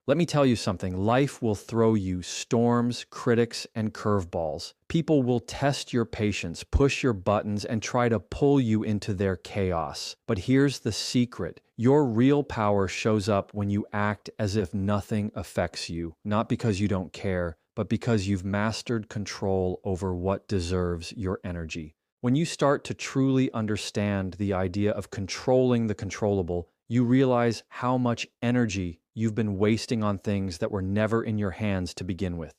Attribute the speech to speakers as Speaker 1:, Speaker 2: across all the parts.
Speaker 1: Let me tell you something. Life will throw you storms, critics, and curveballs. People will test your patience, push your buttons, and try to pull you into their chaos. But here's the secret. Your real power shows up when you act as if nothing affects you, not because you don't care, but because you've mastered control over what deserves your energy. When you start to truly understand the idea of controlling the controllable, you realize how much energy you've been wasting on things that were never in your hands to begin with.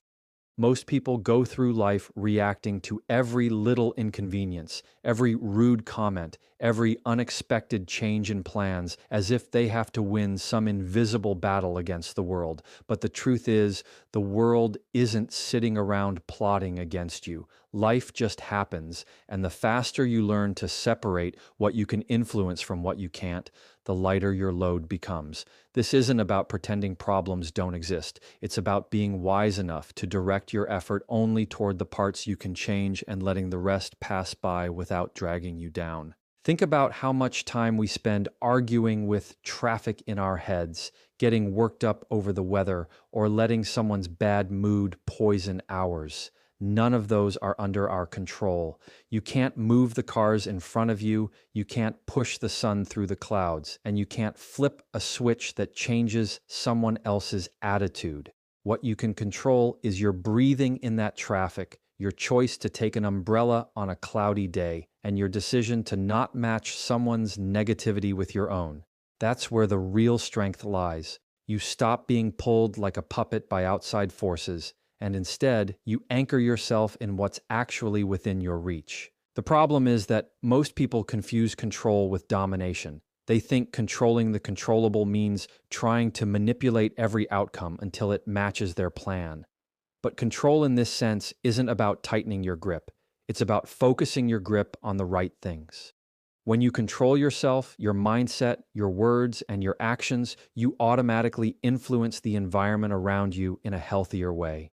Speaker 1: Most people go through life reacting to every little inconvenience, every rude comment, every unexpected change in plans, as if they have to win some invisible battle against the world. But the truth is, the world isn't sitting around plotting against you. Life just happens, and the faster you learn to separate what you can influence from what you can't, the lighter your load becomes. This isn't about pretending problems don't exist. It's about being wise enough to direct your effort only toward the parts you can change and letting the rest pass by without dragging you down. Think about how much time we spend arguing with traffic in our heads, getting worked up over the weather, or letting someone's bad mood poison ours. None of those are under our control. You can't move the cars in front of you, you can't push the sun through the clouds, and you can't flip a switch that changes someone else's attitude. What you can control is your breathing in that traffic, your choice to take an umbrella on a cloudy day, and your decision to not match someone's negativity with your own. That's where the real strength lies. You stop being pulled like a puppet by outside forces, and instead, you anchor yourself in what's actually within your reach. The problem is that most people confuse control with domination. They think controlling the controllable means trying to manipulate every outcome until it matches their plan. But control in this sense isn't about tightening your grip. It's about focusing your grip on the right things. When you control yourself, your mindset, your words, and your actions, you automatically influence the environment around you in a healthier way.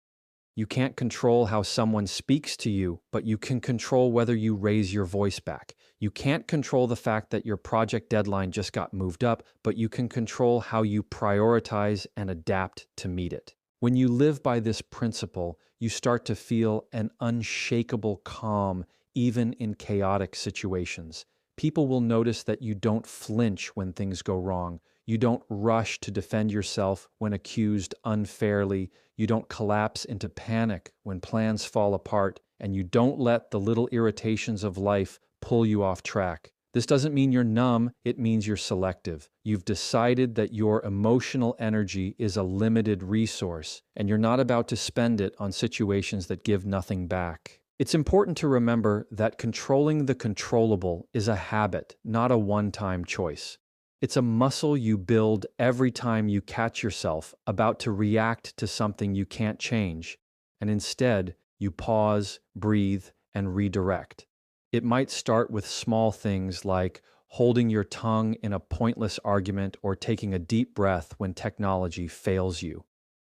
Speaker 1: You can't control how someone speaks to you, but you can control whether you raise your voice back. You can't control the fact that your project deadline just got moved up, but you can control how you prioritize and adapt to meet it. When you live by this principle, you start to feel an unshakable calm, even in chaotic situations. People will notice that you don't flinch when things go wrong. You don't rush to defend yourself when accused unfairly. You don't collapse into panic when plans fall apart, and you don't let the little irritations of life pull you off track. This doesn't mean you're numb, it means you're selective. You've decided that your emotional energy is a limited resource, and you're not about to spend it on situations that give nothing back. It's important to remember that controlling the controllable is a habit, not a one-time choice. It's a muscle you build every time you catch yourself about to react to something you can't change, and instead, you pause, breathe, and redirect. It might start with small things like holding your tongue in a pointless argument or taking a deep breath when technology fails you.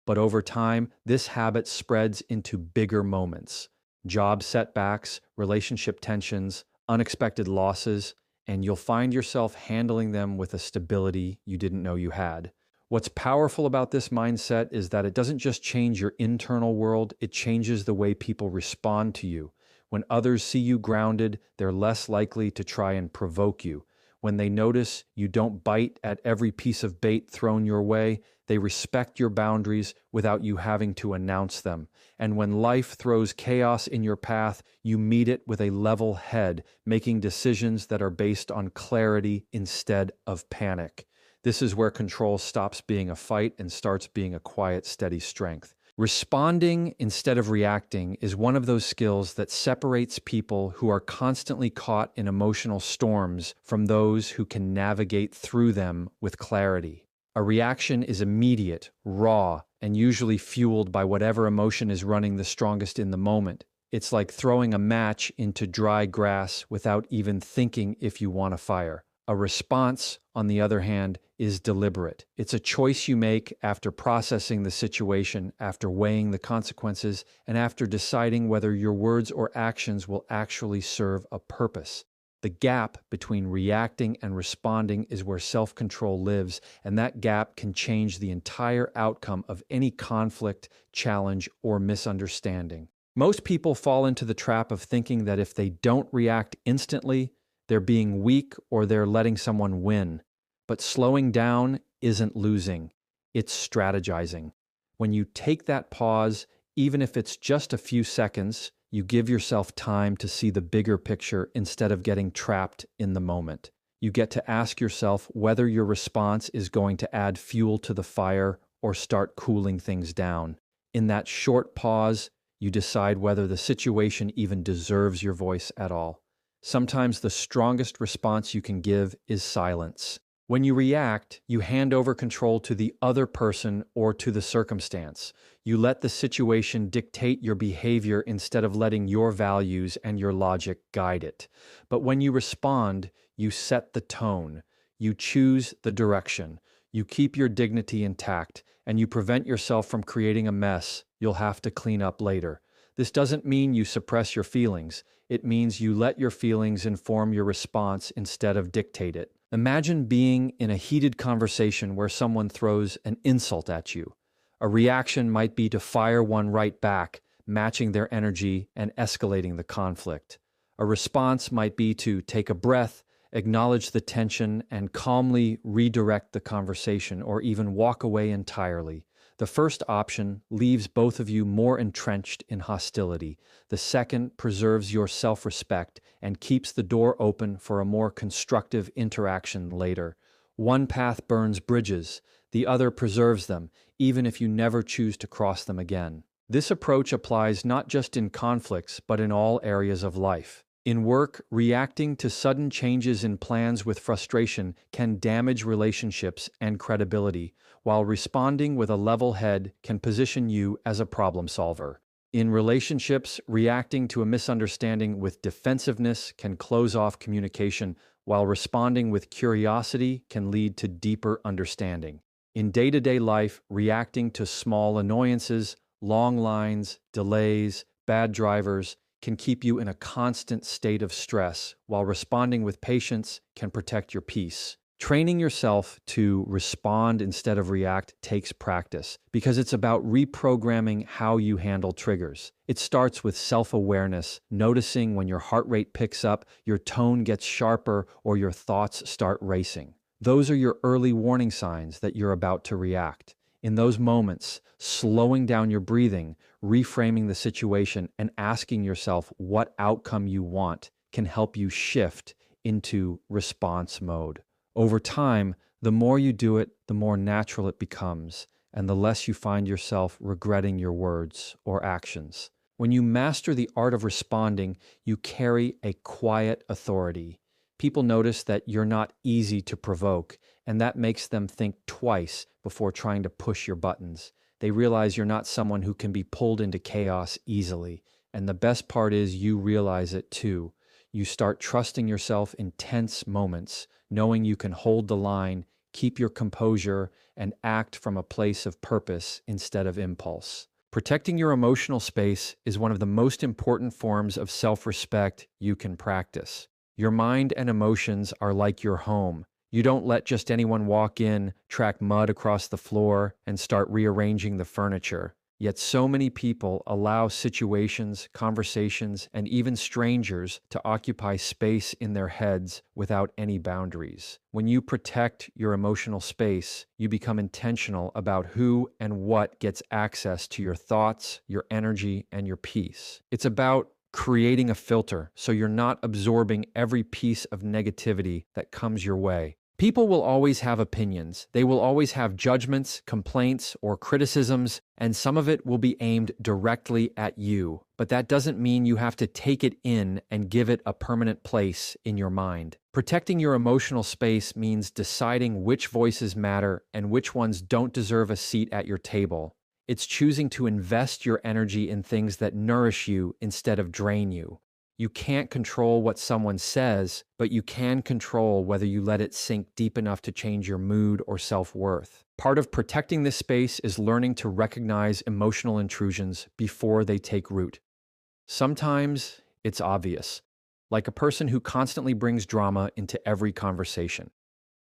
Speaker 1: But over time, this habit spreads into bigger moments: job setbacks, relationship tensions, unexpected losses, and you'll find yourself handling them with a stability you didn't know you had. What's powerful about this mindset is that it doesn't just change your internal world, it changes the way people respond to you. When others see you grounded, they're less likely to try and provoke you. When they notice you don't bite at every piece of bait thrown your way, they respect your boundaries without you having to announce them. And when life throws chaos in your path, you meet it with a level head, making decisions that are based on clarity instead of panic. This is where control stops being a fight and starts being a quiet, steady strength. Responding instead of reacting is one of those skills that separates people who are constantly caught in emotional storms from those who can navigate through them with clarity. A reaction is immediate, raw, and usually fueled by whatever emotion is running the strongest in the moment. It's like throwing a match into dry grass without even thinking if you want a fire. A response, on the other hand, is deliberate. It's a choice you make after processing the situation, after weighing the consequences, and after deciding whether your words or actions will actually serve a purpose. The gap between reacting and responding is where self-control lives, and that gap can change the entire outcome of any conflict, challenge, or misunderstanding. Most people fall into the trap of thinking that if they don't react instantly, they're being weak or they're letting someone win. But slowing down isn't losing, it's strategizing. When you take that pause, even if it's just a few seconds, you give yourself time to see the bigger picture instead of getting trapped in the moment. You get to ask yourself whether your response is going to add fuel to the fire or start cooling things down. In that short pause, you decide whether the situation even deserves your voice at all. Sometimes the strongest response you can give is silence. When you react, you hand over control to the other person or to the circumstance. You let the situation dictate your behavior instead of letting your values and your logic guide it. But when you respond, you set the tone. You choose the direction. You keep your dignity intact, and you prevent yourself from creating a mess you'll have to clean up later. This doesn't mean you suppress your feelings. It means you let your feelings inform your response instead of dictate it. Imagine being in a heated conversation where someone throws an insult at you. A reaction might be to fire one right back, matching their energy and escalating the conflict. A response might be to take a breath, acknowledge the tension, and calmly redirect the conversation or even walk away entirely. The first option leaves both of you more entrenched in hostility. The second preserves your self-respect and keeps the door open for a more constructive interaction later. One path burns bridges, the other preserves them, even if you never choose to cross them again. This approach applies not just in conflicts, but in all areas of life. In work, reacting to sudden changes in plans with frustration can damage relationships and credibility, while responding with a level head can position you as a problem solver. In relationships, reacting to a misunderstanding with defensiveness can close off communication, while responding with curiosity can lead to deeper understanding. In day-to-day life, reacting to small annoyances, long lines, delays, bad drivers, can keep you in a constant state of stress, while responding with patience can protect your peace. Training yourself to respond instead of react takes practice because it's about reprogramming how you handle triggers. It starts with self-awareness, noticing when your heart rate picks up, your tone gets sharper, or your thoughts start racing. Those are your early warning signs that you're about to react. In those moments, slowing down your breathing, reframing the situation, and asking yourself what outcome you want can help you shift into response mode. Over time, the more you do it, the more natural it becomes, and the less you find yourself regretting your words or actions. When you master the art of responding, you carry a quiet authority. People notice that you're not easy to provoke, and that makes them think twice before trying to push your buttons. They realize you're not someone who can be pulled into chaos easily, and the best part is you realize it too. You start trusting yourself in tense moments, knowing you can hold the line, keep your composure, and act from a place of purpose instead of impulse. Protecting your emotional space is one of the most important forms of self-respect you can practice. Your mind and emotions are like your home. You don't let just anyone walk in, track mud across the floor, and start rearranging the furniture. Yet so many people allow situations, conversations, and even strangers to occupy space in their heads without any boundaries. When you protect your emotional space, you become intentional about who and what gets access to your thoughts, your energy, and your peace. It's about creating a filter so you're not absorbing every piece of negativity that comes your way. People will always have opinions. They will always have judgments, complaints, or criticisms, and some of it will be aimed directly at you. But that doesn't mean you have to take it in and give it a permanent place in your mind. Protecting your emotional space means deciding which voices matter and which ones don't deserve a seat at your table. It's choosing to invest your energy in things that nourish you instead of drain you. You can't control what someone says, but you can control whether you let it sink deep enough to change your mood or self-worth. Part of protecting this space is learning to recognize emotional intrusions before they take root. Sometimes it's obvious. like a person who constantly brings drama into every conversation.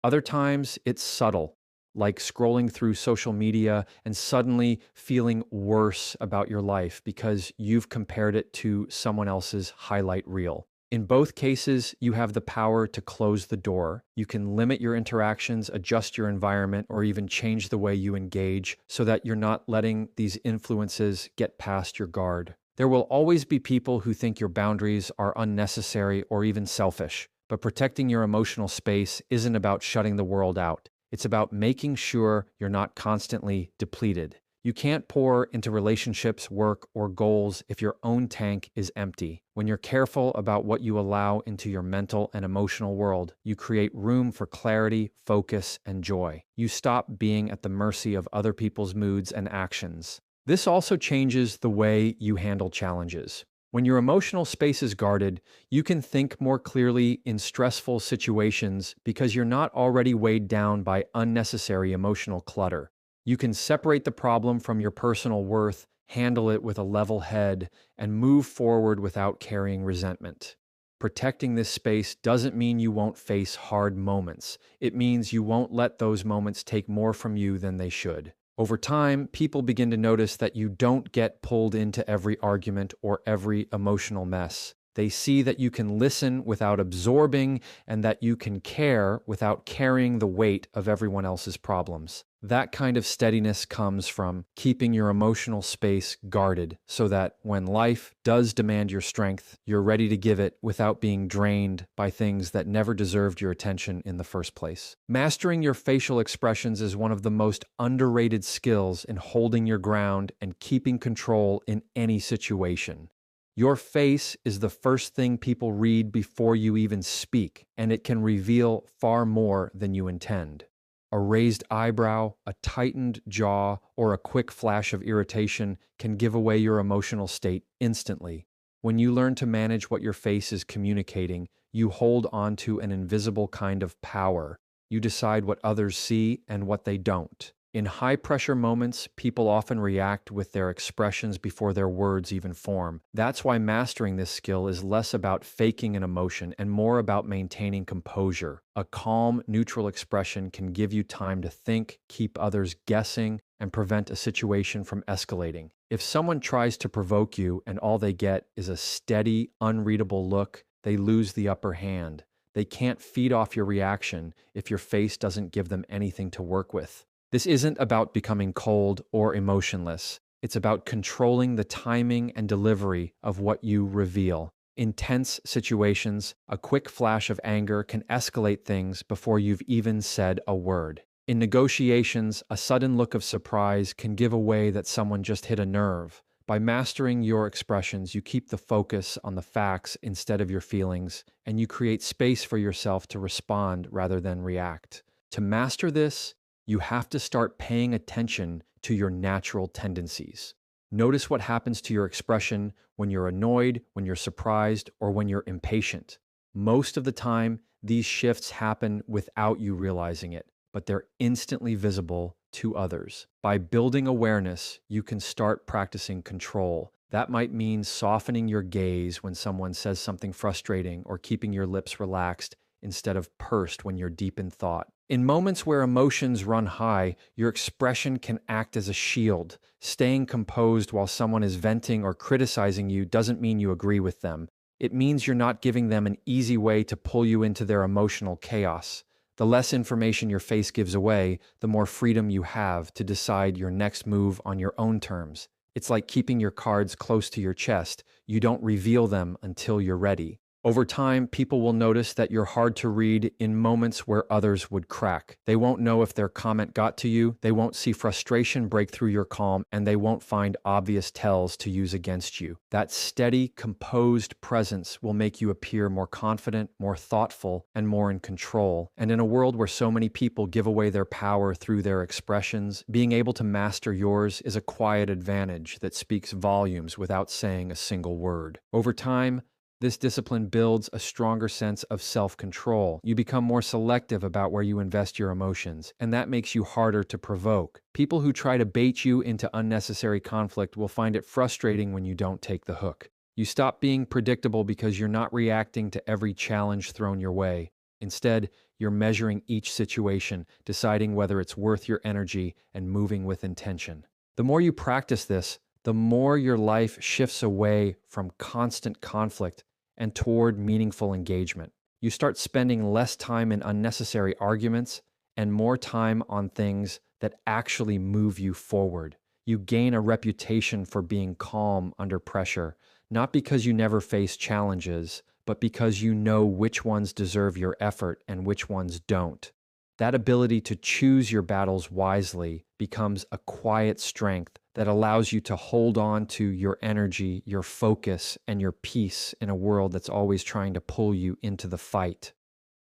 Speaker 1: Other times, it's subtle, like scrolling through social media and suddenly feeling worse about your life because you've compared it to someone else's highlight reel. In both cases, you have the power to close the door. You can limit your interactions, adjust your environment, or even change the way you engage so that you're not letting these influences get past your guard. There will always be people who think your boundaries are unnecessary or even selfish, but protecting your emotional space isn't about shutting the world out. It's about making sure you're not constantly depleted. You can't pour into relationships, work, or goals if your own tank is empty. When you're careful about what you allow into your mental and emotional world, you create room for clarity, focus, and joy. You stop being at the mercy of other people's moods and actions. This also changes the way you handle challenges. When your emotional space is guarded, you can think more clearly in stressful situations because you're not already weighed down by unnecessary emotional clutter. You can separate the problem from your personal worth, handle it with a level head, and move forward without carrying resentment. Protecting this space doesn't mean you won't face hard moments. It means you won't let those moments take more from you than they should. Over time, people begin to notice that you don't get pulled into every argument or every emotional mess. They see that you can listen without absorbing and that you can care without carrying the weight of everyone else's problems. That kind of steadiness comes from keeping your emotional space guarded so that when life does demand your strength, you're ready to give it without being drained by things that never deserved your attention in the first place. Mastering your facial expressions is one of the most underrated skills in holding your ground and keeping control in any situation. Your face is the first thing people read before you even speak, and it can reveal far more than you intend. A raised eyebrow, a tightened jaw, or a quick flash of irritation can give away your emotional state instantly. When you learn to manage what your face is communicating, you hold on to an invisible kind of power. You decide what others see and what they don't. In high-pressure moments, people often react with their expressions before their words even form. That's why mastering this skill is less about faking an emotion and more about maintaining composure. A calm, neutral expression can give you time to think, keep others guessing, and prevent a situation from escalating. If someone tries to provoke you and all they get is a steady, unreadable look, they lose the upper hand. They can't feed off your reaction if your face doesn't give them anything to work with. This isn't about becoming cold or emotionless. It's about controlling the timing and delivery of what you reveal. In tense situations, a quick flash of anger can escalate things before you've even said a word. In negotiations, a sudden look of surprise can give away that someone just hit a nerve. By mastering your expressions, you keep the focus on the facts instead of your feelings, and you create space for yourself to respond rather than react. To master this, you have to start paying attention to your natural tendencies. Notice what happens to your expression when you're annoyed, when you're surprised, or when you're impatient. Most of the time, these shifts happen without you realizing it, but they're instantly visible to others. By building awareness, you can start practicing control. That might mean softening your gaze when someone says something frustrating or keeping your lips relaxed instead of pursed when you're deep in thought. In moments where emotions run high, your expression can act as a shield. Staying composed while someone is venting or criticizing you doesn't mean you agree with them. It means you're not giving them an easy way to pull you into their emotional chaos. The less information your face gives away, the more freedom you have to decide your next move on your own terms. It's like keeping your cards close to your chest. You don't reveal them until you're ready. Over time, people will notice that you're hard to read in moments where others would crack. They won't know if their comment got to you, they won't see frustration break through your calm, and they won't find obvious tells to use against you. That steady, composed presence will make you appear more confident, more thoughtful, and more in control. And in a world where so many people give away their power through their expressions, being able to master yours is a quiet advantage that speaks volumes without saying a single word. Over time, this discipline builds a stronger sense of self-control. You become more selective about where you invest your emotions, and that makes you harder to provoke. People who try to bait you into unnecessary conflict will find it frustrating when you don't take the hook. You stop being predictable because you're not reacting to every challenge thrown your way. Instead, you're measuring each situation, deciding whether it's worth your energy, and moving with intention. The more you practice this, the more your life shifts away from constant conflict and toward meaningful engagement. You start spending less time in unnecessary arguments and more time on things that actually move you forward. You gain a reputation for being calm under pressure, not because you never face challenges, but because you know which ones deserve your effort and which ones don't. That ability to choose your battles wisely becomes a quiet strength that allows you to hold on to your energy, your focus, and your peace in a world that's always trying to pull you into the fight.